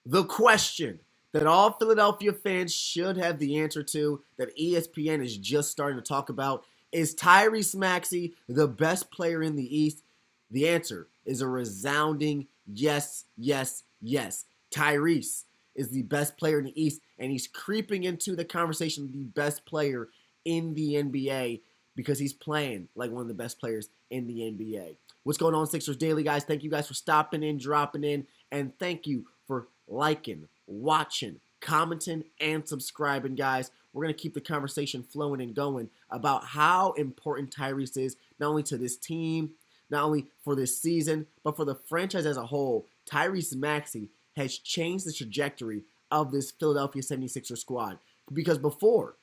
The question that all Philadelphia fans should have the answer to, that ESPN is just starting to talk about, is Tyrese Maxey the best player in the East? The answer is a resounding yes, yes, yes. Tyrese is the best player in the East, and he's creeping into the conversation of the best player in the NBA because he's playing like one of the best players in the NBA. What's going on, Sixers Daily, guys? Thank you guys for stopping in, dropping in, and thank you for liking, watching, commenting, and subscribing, guys. We're going to keep the conversation flowing and going about how important Tyrese is, not only to this team, not only for this season, but for the franchise as a whole. Tyrese Maxey has changed the trajectory of this Philadelphia 76ers squad. Because before,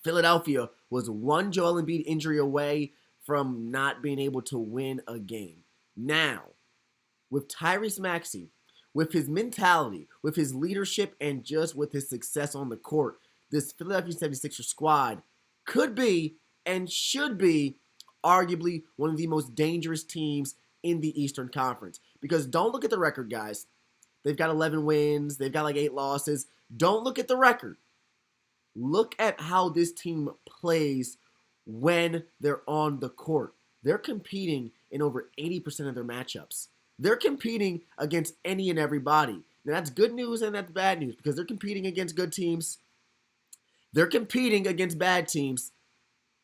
Philadelphia was one Joel Embiid injury away from not being able to win a game. Now, with Tyrese Maxey, with his mentality, with his leadership, and just with his success on the court, this Philadelphia 76ers squad could be and should be arguably one of the most dangerous teams in the Eastern Conference. Because don't look at the record, guys. They've got 11 wins. They've got like 8 losses. Don't look at the record. Look at how this team plays when they're on the court. They're competing in over 80% of their matchups. They're competing against any and everybody. Now, that's good news and that's bad news because they're competing against good teams. They're competing against bad teams.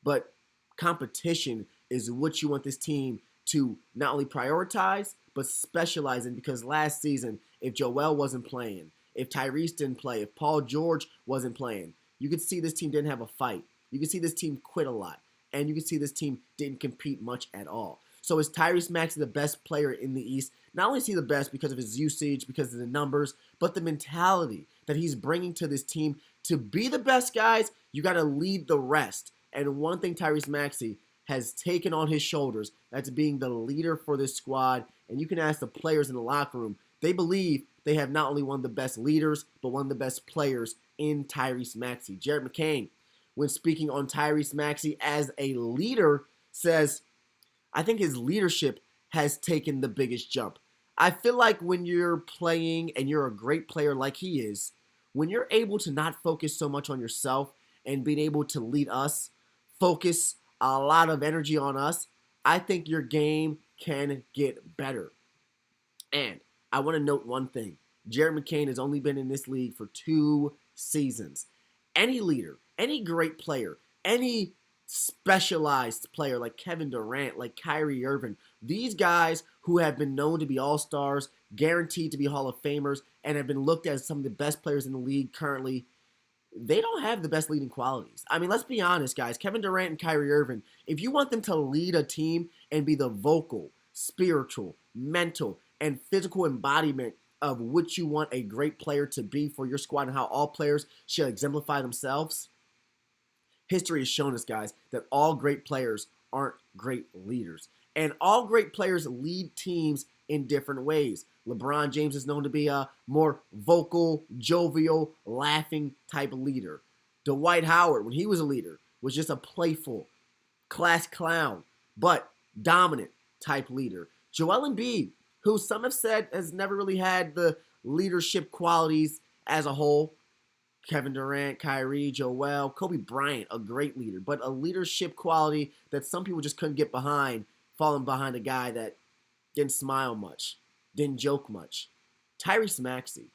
But competition is what you want this team to not only prioritize, but specialize in. Because last season, if Joel wasn't playing, if Tyrese didn't play, if Paul George wasn't playing, you could see this team didn't have a fight. You could see this team quit a lot. And you could see this team didn't compete much at all. So is Tyrese Maxey the best player in the East? Not only is he the best because of his usage, because of the numbers, but the mentality that he's bringing to this team. To be the best, guys, you got to lead the rest. And one thing Tyrese Maxey has taken on his shoulders, that's being the leader for this squad. And you can ask the players in the locker room. They believe they have not only one of the best leaders, but one of the best players in Tyrese Maxey. Jared McCain, when speaking on Tyrese Maxey as a leader, says, I think his leadership has taken the biggest jump. I feel like when you're playing and you're a great player like he is, when you're able to not focus so much on yourself and being able to lead us, focus a lot of energy on us, I think your game can get better. And I want to note one thing. Jared McCain has only been in this league for 2 seasons. Any leader, any great player, any specialized player like Kevin Durant, like Kyrie Irving, these guys who have been known to be all-stars, guaranteed to be Hall of Famers, and have been looked at as some of the best players in the league currently, they don't have the best leading qualities. I mean, let's be honest, guys. Kevin Durant and Kyrie Irving, if you want them to lead a team and be the vocal, spiritual, mental, and physical embodiment of what you want a great player to be for your squad and how all players should exemplify themselves, history has shown us, guys, that all great players aren't great leaders. And all great players lead teams in different ways. LeBron James is known to be a more vocal, jovial, laughing type leader. Dwight Howard, when he was a leader, was just a playful, class clown, but dominant type leader. Joel Embiid, who some have said has never really had the leadership qualities as a whole. Kevin Durant, Kyrie, Joel, Kobe Bryant, a great leader, but a leadership quality that some people just couldn't get behind, falling behind a guy that didn't smile much, didn't joke much. Tyrese Maxey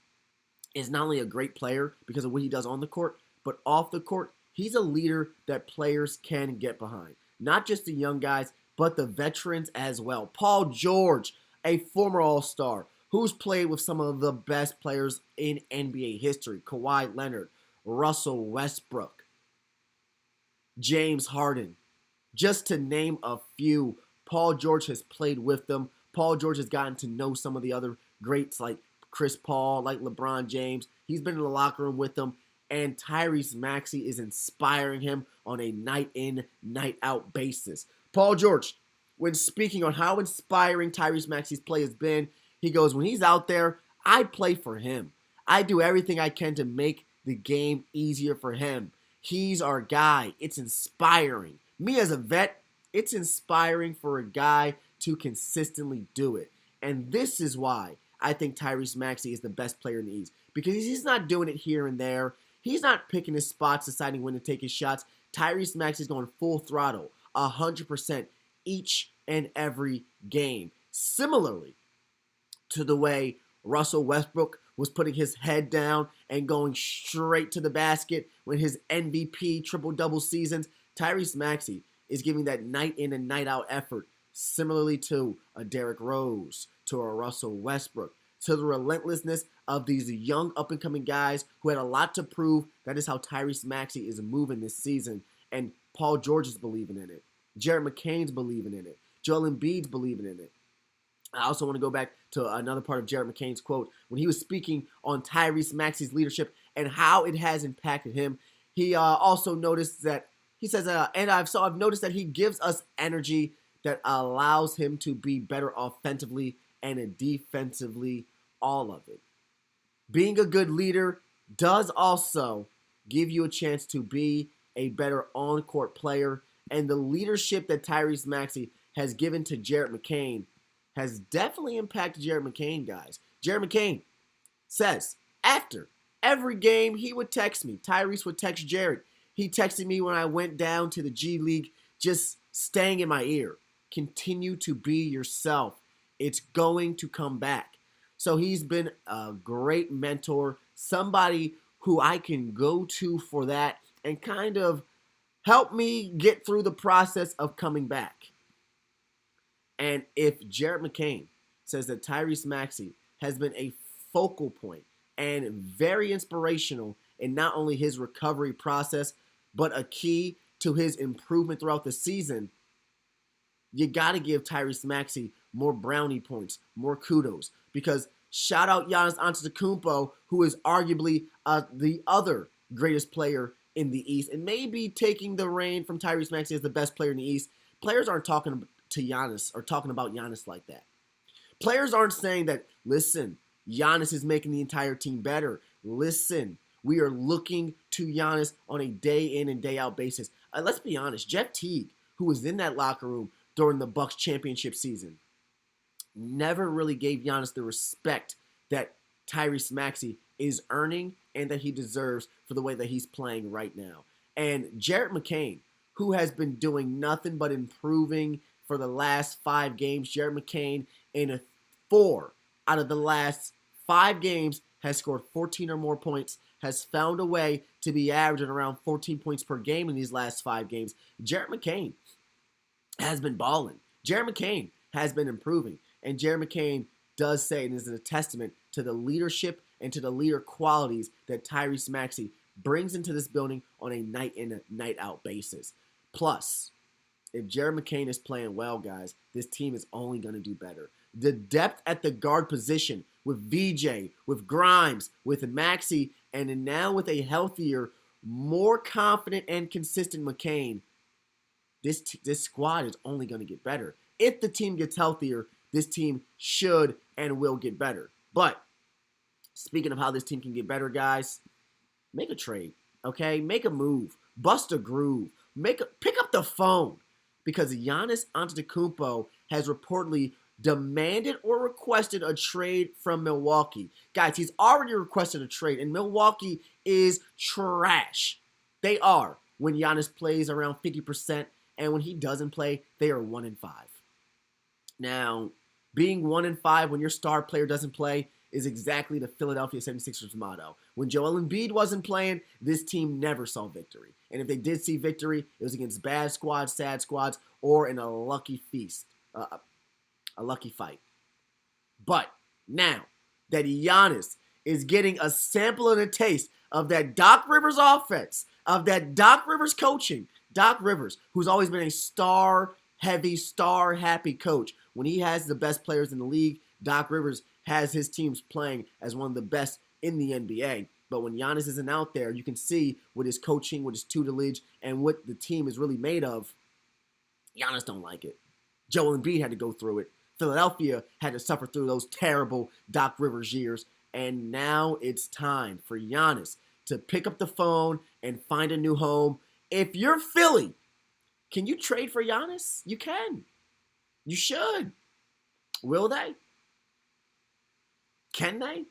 is not only a great player because of what he does on the court, but off the court, he's a leader that players can get behind. Not just the young guys, but the veterans as well. Paul George, a former All-Star, who's played with some of the best players in NBA history. Kawhi Leonard, Russell Westbrook, James Harden. Just to name a few, Paul George has played with them. Paul George has gotten to know some of the other greats like Chris Paul, like LeBron James. He's been in the locker room with them. And Tyrese Maxey is inspiring him on a night-in, night-out basis. Paul George, when speaking on how inspiring Tyrese Maxey's play has been, he goes, when he's out there, I play for him. I do everything I can to make the game easier for him. He's our guy. It's inspiring. Me as a vet, it's inspiring for a guy to consistently do it. And this is why I think Tyrese Maxey is the best player in the East because he's not doing it here and there. He's not picking his spots, deciding when to take his shots. Tyrese Maxey is going full throttle, 100% each and every game. Similarly to the way Russell Westbrook was putting his head down and going straight to the basket when his MVP triple-double seasons, Tyrese Maxey is giving that night in and night out effort, similarly to a Derrick Rose, to a Russell Westbrook, to the relentlessness of these young up-and-coming guys who had a lot to prove. That is how Tyrese Maxey is moving this season, and Paul George is believing in it. Jared McCain's believing in it. Joel Embiid's believing in it. I also want to go back to another part of Jared McCain's quote when he was speaking on Tyrese Maxey's leadership and how it has impacted him. He also noticed that he says, I've noticed that he gives us energy that allows him to be better offensively and defensively, all of it. Being a good leader does also give you a chance to be a better on-court player, and the leadership that Tyrese Maxey has given to Jared McCain has definitely impacted Jared McCain, guys. Jared McCain says after every game he would text me. Tyrese would text Jared. He texted me when I went down to the G League, just staying in my ear. Continue to be yourself. It's going to come back. So he's been a great mentor, somebody who I can go to for that and kind of help me get through the process of coming back. And if Jared McCain says that Tyrese Maxey has been a focal point and very inspirational in not only his recovery process, but a key to his improvement throughout the season, you got to give Tyrese Maxey more brownie points, more kudos. Because shout out Giannis Antetokounmpo, who is arguably the other greatest player in the East and maybe taking the reign from Tyrese Maxey as the best player in the East. Players aren't talking to Giannis or talking about Giannis like that. Players aren't saying that, listen, Giannis is making the entire team better. Listen, we are looking to Giannis on a day in and day out basis. Let's be honest, Jeff Teague, who was in that locker room during the Bucks championship season, never really gave Giannis the respect that Tyrese Maxey is earning and that he deserves for the way that he's playing right now. And Jared McCain, who has been doing nothing but improving for the last 5 games. Jared McCain, in 4 out of the last 5 games, has scored 14 or more points, has found a way to be averaging around 14 points per game in these last 5 games. Jared McCain has been balling. Jared McCain has been improving. And Jared McCain does say, and is a testament to the leadership and to the leader qualities that Tyrese Maxey brings into this building on a night in and night out basis. Plus, if Jared McCain is playing well, guys, this team is only going to do better. The depth at the guard position with VJ, with Grimes, with Maxey, and now with a healthier, more confident and consistent McCain, this squad is only going to get better. If the team gets healthier, this team should and will get better. But speaking of how this team can get better, guys, make a trade, okay? Make a move. Bust a groove. Pick up the phone. Because Giannis Antetokounmpo has reportedly demanded or requested a trade from Milwaukee. Guys, he's already requested a trade, and Milwaukee is trash. They are when Giannis plays around 50%, and when he doesn't play, they are 1-5. Now, being 1-5 when your star player doesn't play is exactly the Philadelphia 76ers motto. When Joel Embiid wasn't playing, this team never saw victory. And if they did see victory, it was against bad squads, sad squads, or in a lucky feast, a lucky fight. But now that Giannis is getting a sample and a taste of that Doc Rivers offense, of that Doc Rivers coaching, Doc Rivers, who's always been a star-heavy, star-happy coach. When he has the best players in the league, Doc Rivers has his teams playing as one of the best in the NBA. But when Giannis isn't out there, you can see with his coaching, with his tutelage, and what the team is really made of, Giannis don't like it. Joel Embiid had to go through it. Philadelphia had to suffer through those terrible Doc Rivers years. And now it's time for Giannis to pick up the phone and find a new home. If you're Philly, can you trade for Giannis? You can. You should. Will they? Can they?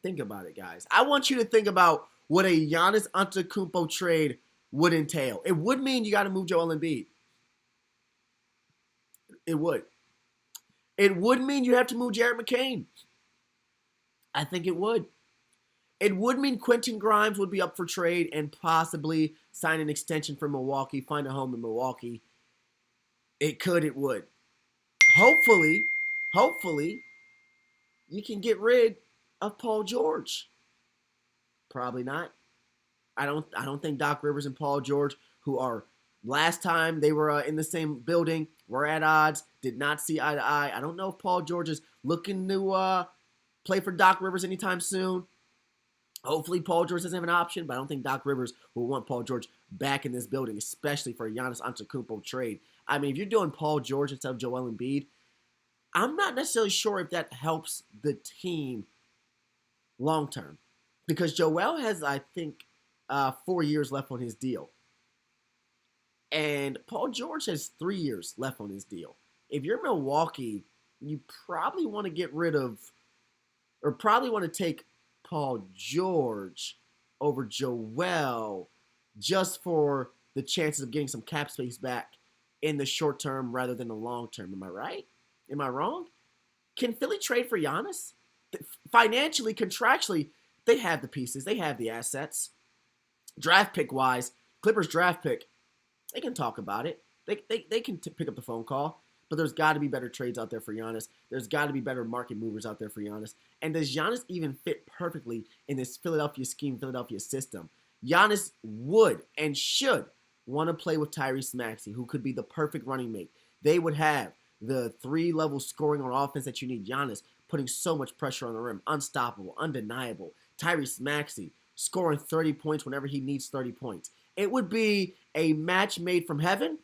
Think about it, guys. I want you to think about what a Giannis Antetokounmpo trade would entail. It would mean you got to move Joel Embiid. It would. It would mean you have to move Jared McCain. I think it would. It would mean Quentin Grimes would be up for trade and possibly sign an extension for Milwaukee, find a home in Milwaukee. It could, it would. Hopefully, you can get rid of Paul George. Probably not. I don't think Doc Rivers and Paul George, who are last time they were in the same building, were at odds, did not see eye to eye. I don't know if Paul George is looking to play for Doc Rivers anytime soon. Hopefully Paul George doesn't have an option, but I don't think Doc Rivers will want Paul George back in this building, especially for a Giannis Antetokounmpo trade. I mean, if you're doing Paul George instead of Joel Embiid, I'm not necessarily sure if that helps the team long term. Because Joel has, I think, 4 years left on his deal. And Paul George has 3 years left on his deal. If you're Milwaukee, you probably want to get rid of, or probably want to take Paul George over Joel just for the chances of getting some cap space back in the short term rather than the long term. Am I right? Am I wrong? Can Philly trade for Giannis? Financially, contractually, they have the pieces. They have the assets. Draft pick wise, Clippers draft pick, they can talk about it. They can pick up the phone call. But there's got to be better trades out there for Giannis. There's got to be better market movers out there for Giannis. And does Giannis even fit perfectly in this Philadelphia scheme, Philadelphia system? Giannis would and should want to play with Tyrese Maxey, who could be the perfect running mate. They would have the 3-level scoring on offense that you need. Giannis putting so much pressure on the rim. Unstoppable, undeniable. Tyrese Maxey scoring 30 points whenever he needs 30 points. It would be a match made from heaven,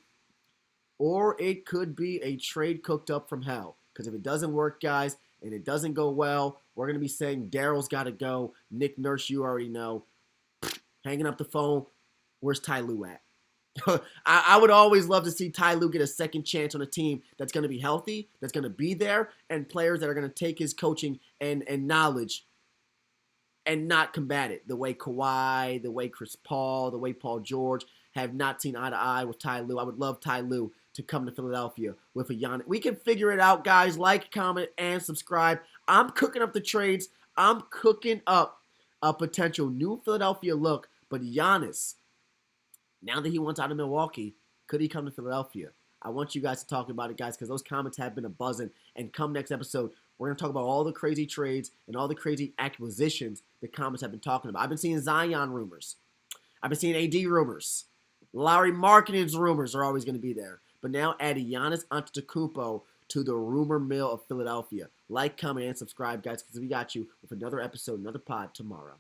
or it could be a trade cooked up from hell. Because if it doesn't work, guys, and it doesn't go well, we're going to be saying Daryl's got to go. Nick Nurse, you already know. Hanging up the phone, where's Ty Lue at? I would always love to see Ty Lue get a second chance on a team that's going to be healthy, that's going to be there, and players that are going to take his coaching and knowledge and not combat it the way Kawhi, the way Chris Paul, the way Paul George have not seen eye to eye with Ty Lue. I would love Ty Lue to come to Philadelphia with a Giannis. We can figure it out, guys. Like, comment, and subscribe. I'm cooking up the trades. I'm cooking up a potential new Philadelphia look. But Giannis, now that he wants out of Milwaukee, could he come to Philadelphia? I want you guys to talk about it, guys, because those comments have been a buzzing. And come next episode, we're going to talk about all the crazy trades and all the crazy acquisitions the comments have been talking about. I've been seeing Zion rumors. I've been seeing AD rumors. Larry Markkanen's rumors are always going to be there. But now add Giannis Antetokounmpo to the rumor mill of Philadelphia. Like, comment, and subscribe, guys, because we got you with another episode, another pod tomorrow.